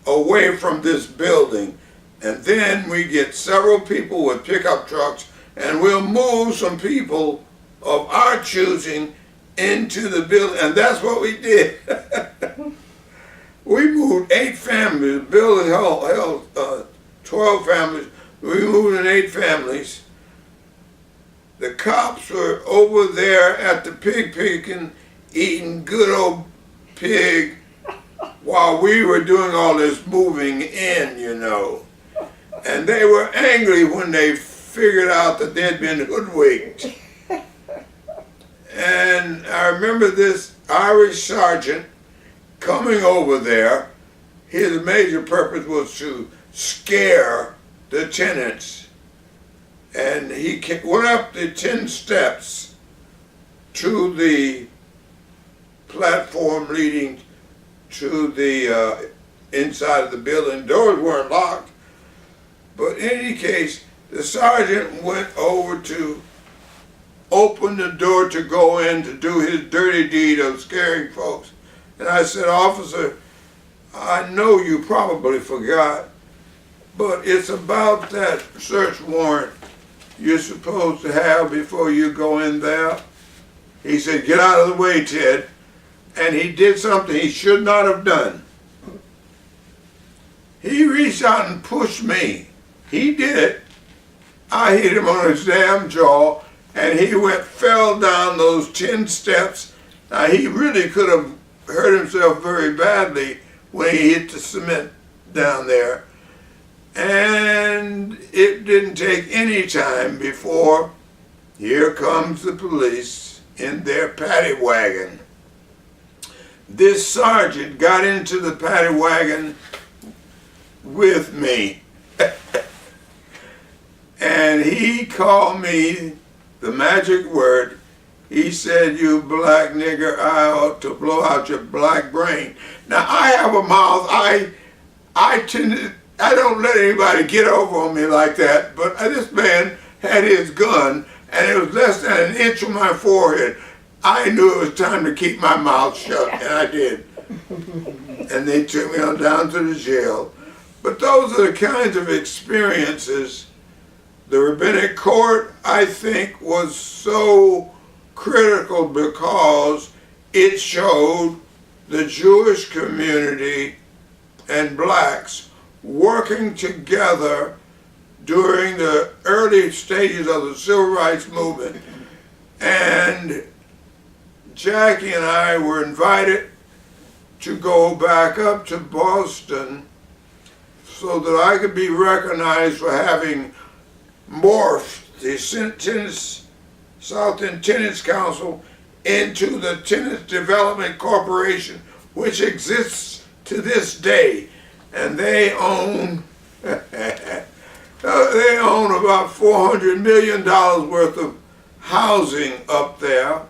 away from this building, and then we get several people with pickup trucks, and we'll move some people of our choosing into the building, and that's what we did. We moved 8 families. The building held 12 families. We moved in 8 families. The cops were over there at the pig picking, eating good old pig, while we were doing all this moving in, you know. And they were angry when they figured out that they'd been hoodwinked. And I remember this Irish sergeant coming over there. His major purpose was to scare the tenants. And he went up the 10 steps to the platform leading to the inside of the building. Doors weren't locked. But in any case, the sergeant went over to open the door to go in to do his dirty deed of scaring folks. And I said, "Officer, I know you probably forgot, but it's about that search warrant you're supposed to have before you go in there." He said, "Get out of the way, Ted." And he did something he should not have done. He reached out and pushed me. He did it. I hit him on his damn jaw, and he fell down those 10 steps. Now, he really could have hurt himself very badly when he hit the cement down there. And it didn't take any time before here comes the police in their paddy wagon. This sergeant got into the paddy wagon with me. And he called me the magic word. He said, "You black nigger, I ought to blow out your black brain." Now, I have a mouth. I don't let anybody get over on me like that, but this man had his gun, and it was less than an inch from my forehead. I knew it was time to keep my mouth shut, and I did. And they took me on down to the jail. But those are the kinds of experiences. The rabbinic court, I think, was so critical because it showed the Jewish community and blacks working together during the early stages of the civil rights movement. And Jackie and I were invited to go back up to Boston so that I could be recognized for having morphed the South End Tenants Council into the Tenants Development Corporation, which exists to this day. And they own they own about $400 million worth of housing up there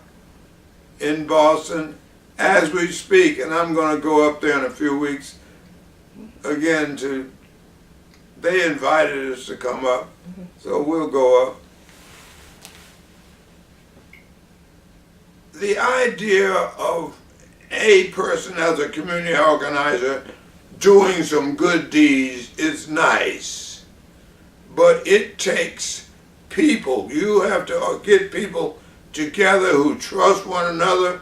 in Boston as we speak. And I'm going to go up there in a few weeks again they invited us to come up, so we'll go up. The idea of a person as a community organizer doing some good deeds is nice, but it takes people. You have to get people together who trust one another,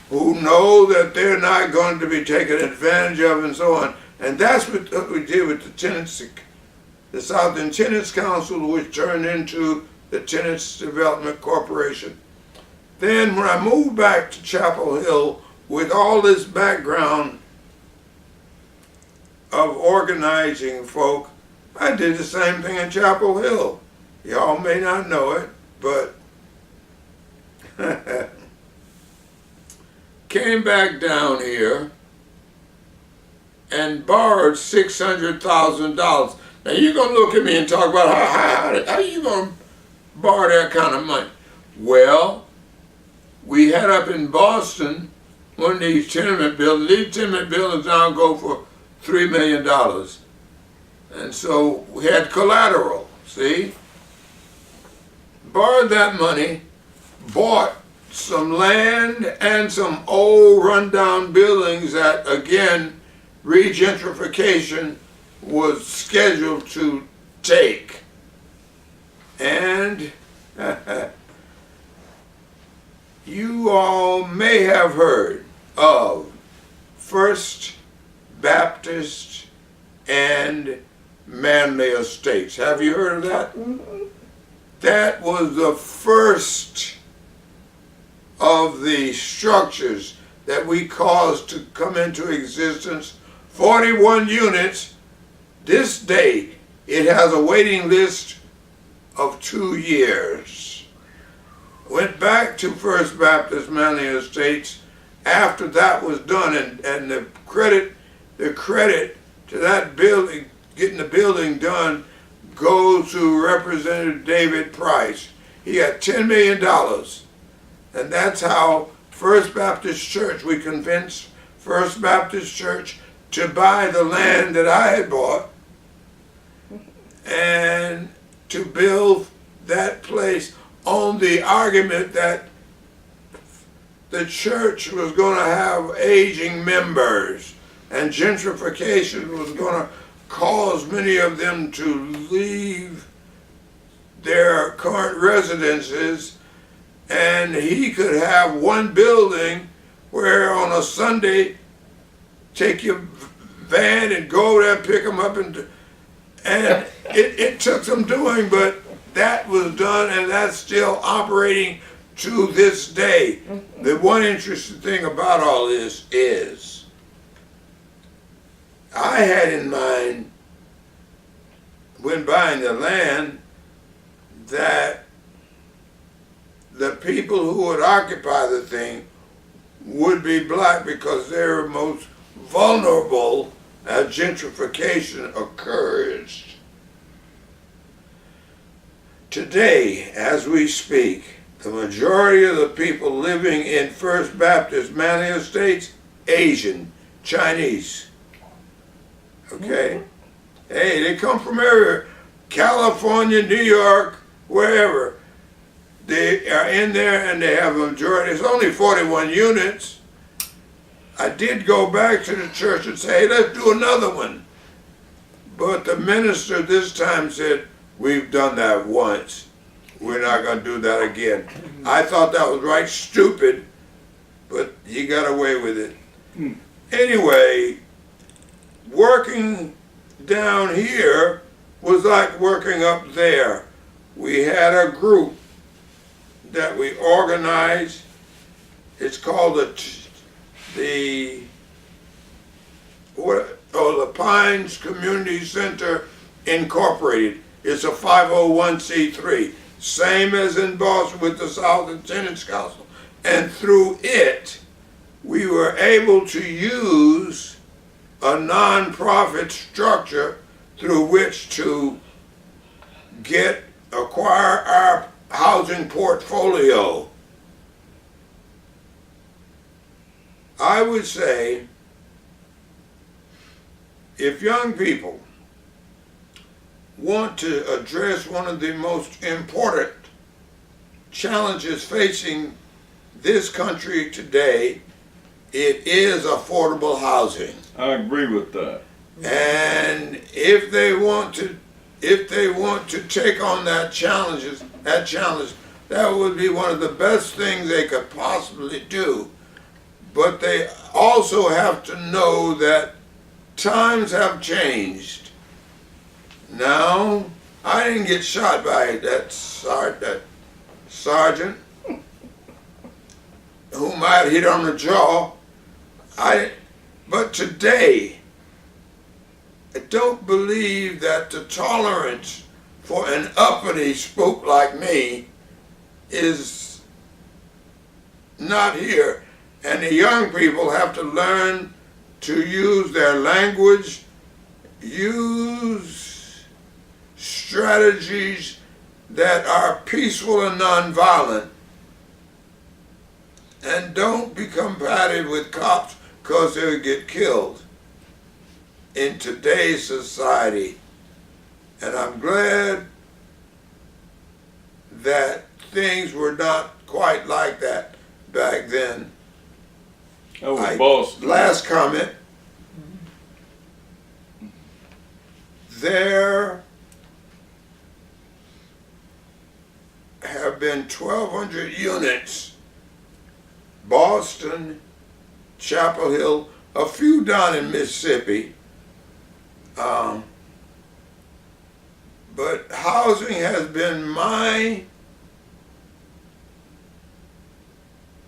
who know that they're not going to be taken advantage of, and so on. And that's what we did with the South End Tenants Council, which turned into the Tenants Development Corporation. Then when I moved back to Chapel Hill with all this background of organizing folk, I did the same thing in Chapel Hill. Y'all may not know it, but came back down here and borrowed $600,000. Now you're going to look at me and talk about how are you going to borrow that kind of money? Well, we had up in Boston one of these tenement buildings. These tenement buildings now go for $3 million. And so we had collateral, see? Borrowed that money, bought some land and some old rundown buildings that, again, regentrification was scheduled to take. And you all may have heard of First Baptist and Manley Estates. Have you heard of that? Mm-hmm. That was the first of the structures that we caused to come into existence. 41 units. This day, it has a waiting list of 2 years. Went back to First Baptist Manley Estates after that was done, and the credit to that building, getting the building done, goes to Representative David Price. He got $10 million. And that's how First Baptist Church, we convinced First Baptist Church to buy the land that I had bought and to build that place on the argument that the church was going to have aging members and gentrification was going to cause many of them to leave their current residences, and he could have one building where on a Sunday take your van and go over there, pick them up, and it took some doing, but that was done, and that's still operating to this day. The one interesting thing about all this is I had in mind when buying the land that the people who would occupy the thing would be black because they're most vulnerable as gentrification occurs. Today, as we speak, the majority of the people living in First Baptist Manley Estates, Asian, Chinese. Okay? Hey, they come from everywhere. California, New York, wherever. They are in there and they have a majority. It's only 41 units. I did go back to the church and say, hey, let's do another one. But the minister this time said, we've done that once. We're not going to do that again. I thought that was right stupid, but he got away with it. Anyway, working down here was like working up there. We had a group that we organized. It's called the Pines Community Center Incorporated. It's a 501c3, same as in Boston with the Southern Tenants Council. And through it, we were able to use a nonprofit structure through which to acquire our housing portfolio. I would say if young people want to address one of the most important challenges facing this country today, it is affordable housing. I agree with that. And if they want to take on that challenge, that would be one of the best things they could possibly do. But they also have to know that times have changed. Now, I didn't get shot by that sergeant whom I had hit on the jaw. But today, I don't believe that the tolerance for an uppity spook like me is not here. And the young people have to learn to use their language, use strategies that are peaceful and nonviolent, and don't be combative with cops because they would get killed in today's society. And I'm glad that things were not quite like that back then. That was Boston. Last comment. there have been 1,200 units, Boston, Chapel Hill, a few down in Mississippi. But housing has been my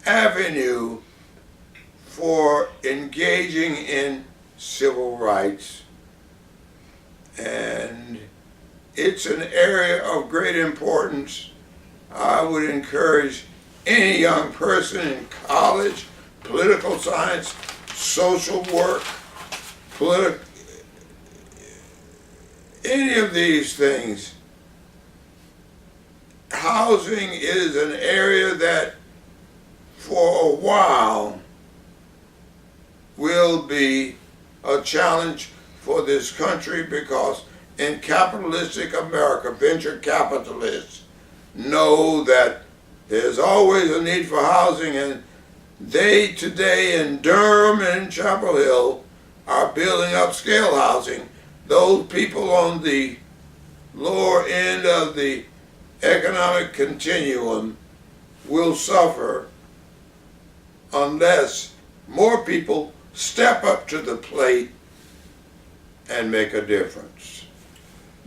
avenue for engaging in civil rights. And it's an area of great importance. I would encourage any young person in college, political science, social work, any of these things. Housing is an area that for a while will be a challenge for this country, because in capitalistic America, venture capitalists know that there's always a need for housing, and they today in Durham and in Chapel Hill are building upscale housing. Those people on the lower end of the economic continuum will suffer unless more people step up to the plate and make a difference.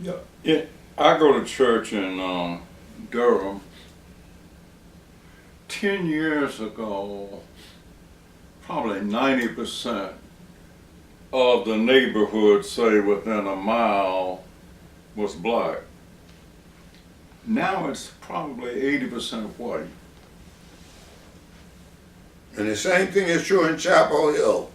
Yeah, I go to church in Durham. 10 years ago, probably 90% of the neighborhood, say within a mile, was black. Now it's probably 80% white. And the same thing is true in Chapel Hill.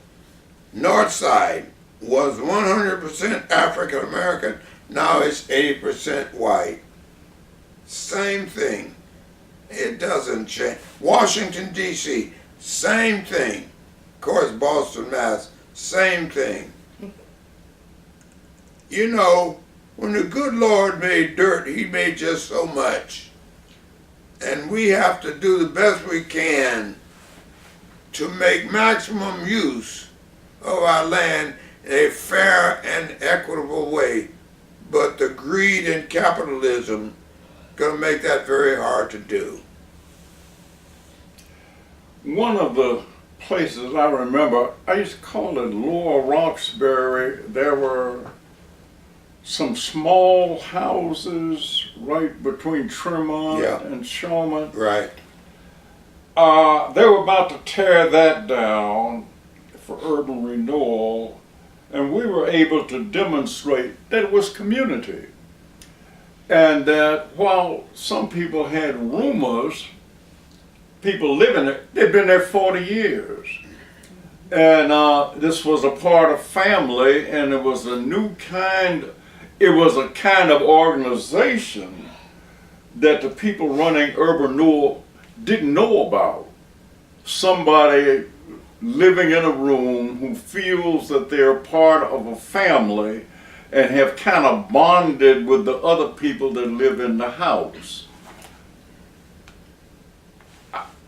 North Side was 100% African American, now it's 80% white. Same thing. It doesn't change. Washington, D.C., same thing. Of course, Boston, Mass., same thing. You know, when the good Lord made dirt, he made just so much. And we have to do the best we can to make maximum use of our land in a fair and equitable way. But the greed and capitalism going to make that very hard to do. One of the places I remember, I used to call it Lower Roxbury. There were some small houses right between Tremont and Shawman. Right. They were about to tear that down for urban renewal, and we were able to demonstrate that it was community. And that while some people had rumors, people living there, they'd been there 40 years. And this was a part of family, and it was a new kind, it was a kind of organization that the people running urban renewal didn't know about. Somebody living in a room who feels that they're part of a family and have kind of bonded with the other people that live in the house.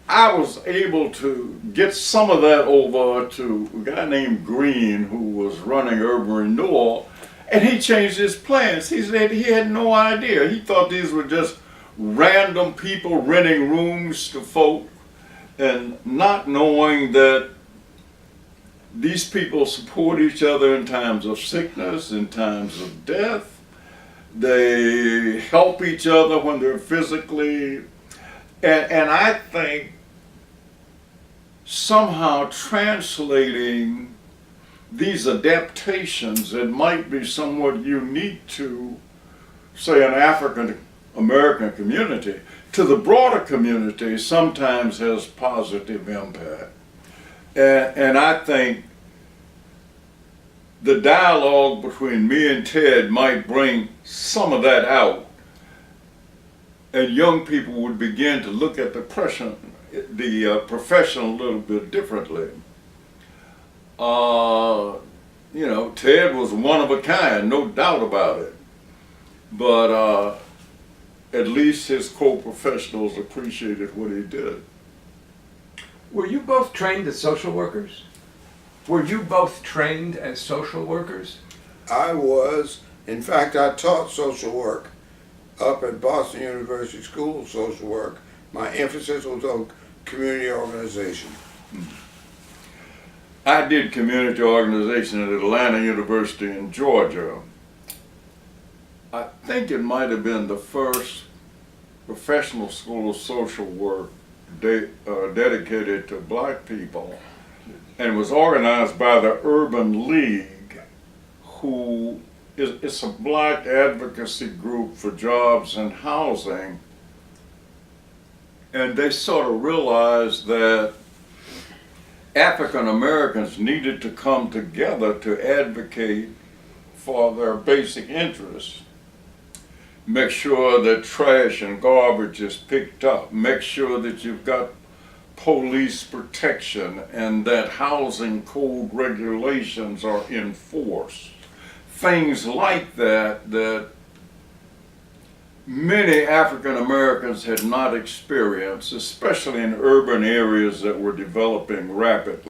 I was able to get some of that over to a guy named Green, who was running urban renewal, and he changed his plans. He said he had no idea. He thought these were just random people renting rooms to folk, and not knowing that these people support each other in times of sickness, in times of death. They help each other when they're physically, and I think somehow translating these adaptations that might be somewhat unique to, say, an African American community, to the broader community sometimes has positive impact. And I think the dialogue between me and Ted might bring some of that out, and young people would begin to look at the profession a little bit differently. You know, Ted was one of a kind, no doubt about it. But at least his co-professionals appreciated what he did. Were you both trained as social workers? Were you both trained as social workers? I was. In fact, I taught social work up at Boston University School of Social Work. My emphasis was on community organization. I did community organization at Atlanta University in Georgia. I think it might have been the first professional school of social work dedicated to black people, and it was organized by the Urban League, who it's a black advocacy group for jobs and housing. And they sort of realized that African Americans needed to come together to advocate for their basic interests. Make sure that trash and garbage is picked up. Make sure that you've got police protection and that housing code regulations are enforced. Things like that that many African Americans had not experienced, especially in urban areas that were developing rapidly.